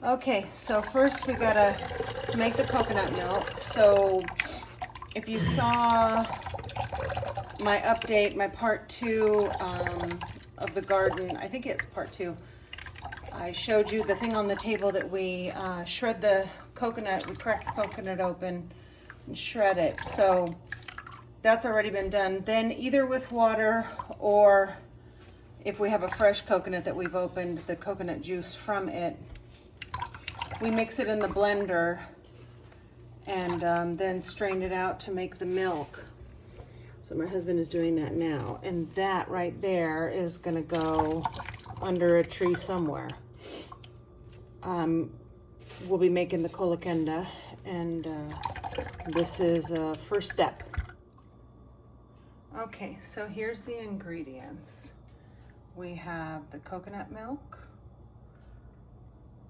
Okay, so first we gotta make the coconut milk. So if you saw my update, my part 2 of the garden, I think it's part 2, I showed you the thing on the table that we shred the coconut, we crack the coconut open and shred it. So that's already been done. Then either with water, or if we have a fresh coconut that we've opened the coconut juice from it, we mix it in the blender and then strain it out to make the milk. So my husband is doing that now. And that right there is gonna go under a tree somewhere. We'll be making the Kola Kanda, and this is a first step. Okay, so here's the ingredients. We have the coconut milk.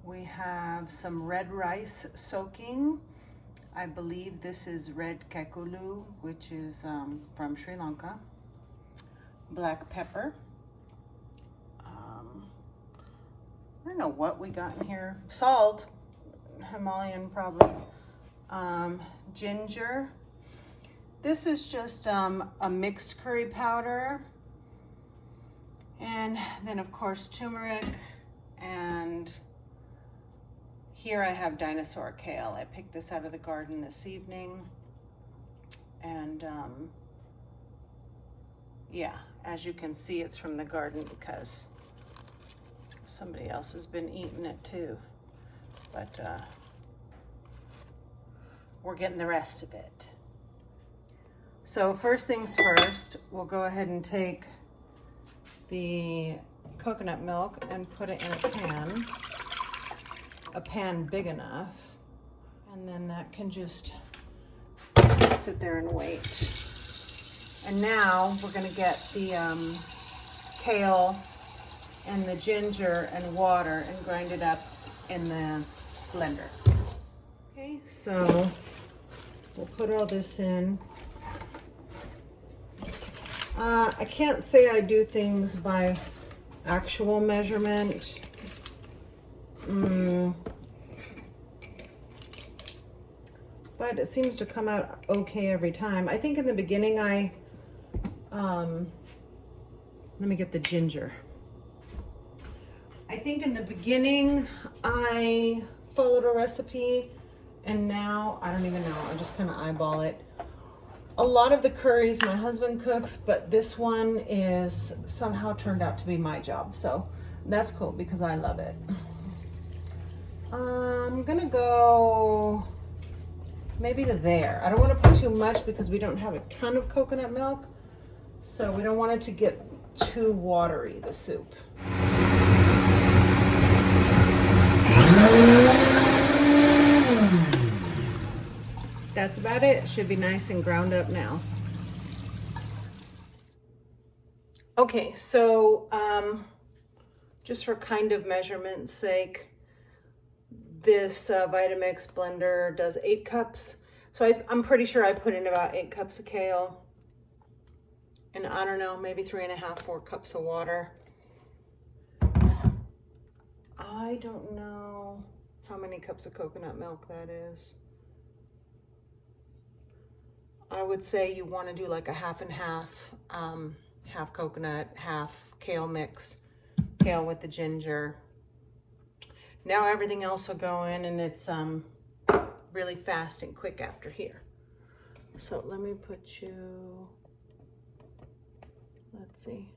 We have some red rice soaking. I believe this is red kekulu, which is from Sri Lanka. Black pepper. I don't know what we got in here. Salt, Himalayan probably. Ginger. This is just a mixed curry powder. And then of course turmeric, and here I have dinosaur kale. I picked this out of the garden this evening. And yeah, as you can see, it's from the garden because somebody else has been eating it too. But we're getting the rest of it. So first things first, we'll go ahead and take the coconut milk and put it in a pan big enough, and then that can just sit there and wait. And now we're gonna get the kale and the ginger and water and grind it up in the blender. Okay, so we'll put all this in. I can't say I do things by actual measurement. But it seems to come out okay every time. I think in the beginning let me get the ginger. I think in the beginning I followed a recipe, and now I don't even know. I just kind of eyeball it. A lot of the curries my husband cooks, but this one is somehow turned out to be my job. So that's cool because I love it. I'm gonna go maybe to there. I don't want to put too much because we don't have a ton of coconut milk. So we don't want it to get too watery, the soup. That's about it. It should be nice and ground up now. Okay, so just for kind of measurement's sake, this Vitamix blender does 8 cups. So I'm pretty sure I put in about 8 cups of kale. And I don't know, maybe 3.5, 4 cups of water. I don't know how many cups of coconut milk that is. I would say you want to do like a half and half, half coconut, half kale mix, kale with the ginger. Now everything else will go in, and it's really fast and quick after here. So let me put you, let's see,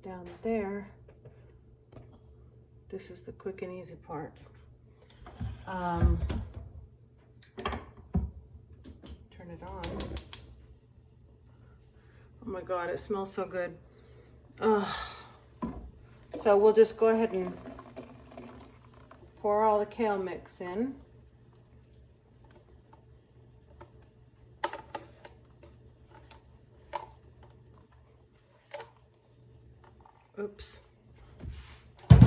down there. This is the quick and easy part. Turn it on. Oh my God, it smells so good. So we'll just go ahead and pour all the kale mix in. Oops. Got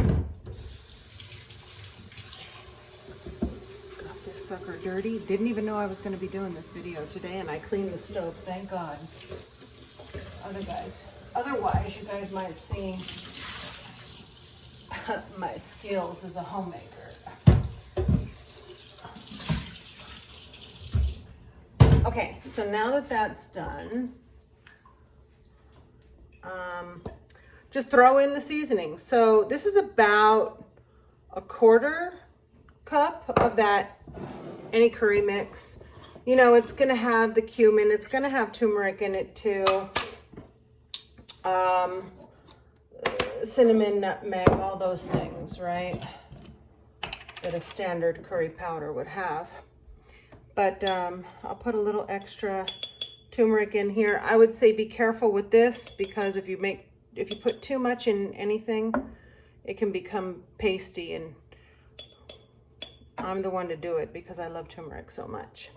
this sucker dirty. Didn't even know I was going to be doing this video today, and I cleaned the stove, thank God. Otherwise, you guys might see my skills as a homemaker. Okay, so now that that's done, just throw in the seasoning. So this is about a 1/4 cup of that, any curry mix. You know, it's gonna have the cumin, it's gonna have turmeric in it too. Cinnamon, nutmeg, all those things, right? That a standard curry powder would have. But I'll put a little extra turmeric in here. I would say be careful with this, because if you put too much in anything, it can become pasty, and I'm the one to do it because I love turmeric so much.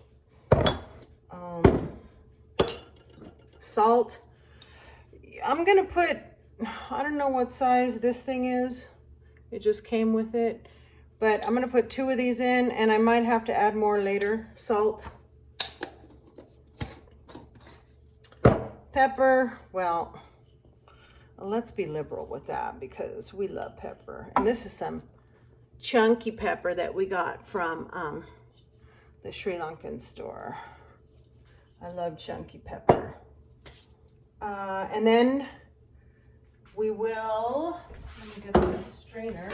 Salt. I'm gonna put, I don't know what size this thing is. It just came with it. But I'm gonna put 2 of these in, and I might have to add more later. Salt. Pepper, well, let's be liberal with that because we love pepper. And this is some chunky pepper that we got from the Sri Lankan store. I love chunky pepper. And then we will, let me get the strainer,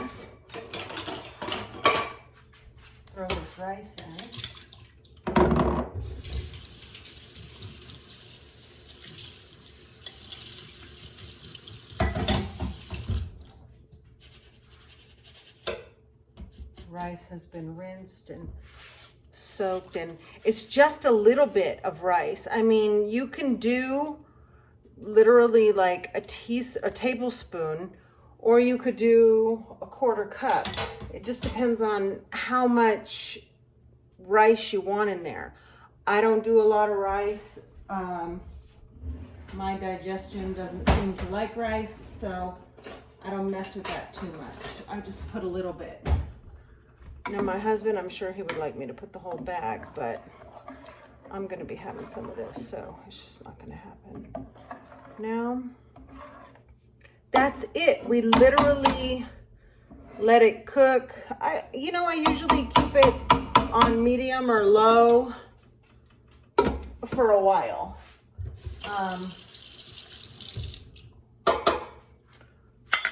throw this rice in. Rice has been rinsed and soaked, and it's just a little bit of rice. I mean, you can do literally like a tablespoon, or you could do a 1/4 cup. It just depends on how much rice you want in there. I don't do a lot of rice. My digestion doesn't seem to like rice, so I don't mess with that too much. I just put a little bit. Now my husband, I'm sure he would like me to put the whole bag, but I'm gonna be having some of this, so it's just not gonna happen. Now, that's it. We literally let it cook. I usually keep it on medium or low for a while.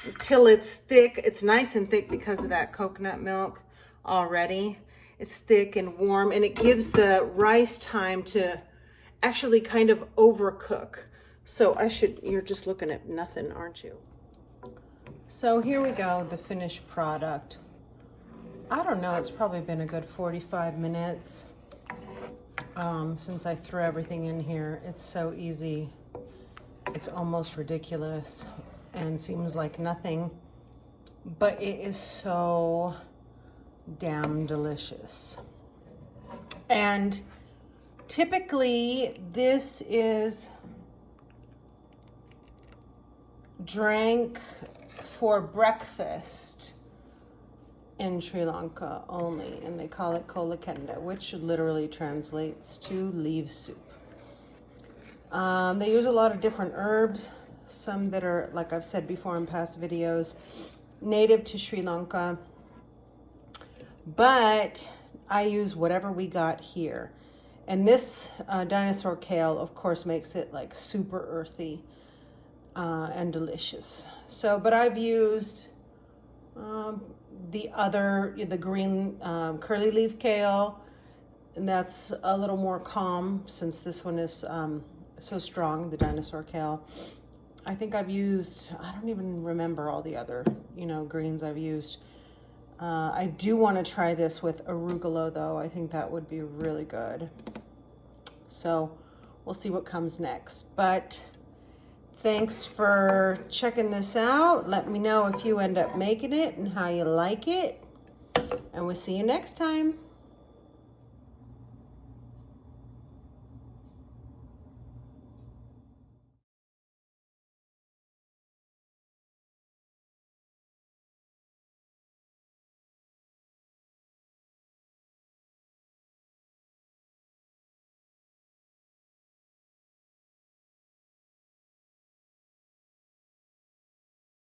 Until it's thick. It's nice and thick because of that coconut milk already. It's thick and warm, and it gives the rice time to actually kind of overcook. So you're just looking at nothing, aren't you? So here we go, the finished product. I don't know, it's probably been a good 45 minutes since I threw everything in here. It's so easy. It's almost ridiculous and seems like nothing, but it is so damn delicious. And typically this is drank for breakfast in Sri Lanka only, and they call it Kola Kanda, which literally translates to leaf soup. They use a lot of different herbs, some that are, like I've said before in past videos, native to Sri Lanka, but I use whatever we got here. And this dinosaur kale, of course, makes it like super earthy and delicious. So, but I've used the green curly leaf kale, and that's a little more calm since this one is so strong, the dinosaur kale. I think I've used, I don't even remember all the other, greens I've used. I do want to try this with arugula though. I think that would be really good. So we'll see what comes next. But thanks for checking this out. Let me know if you end up making it and how you like it. And we'll see you next time.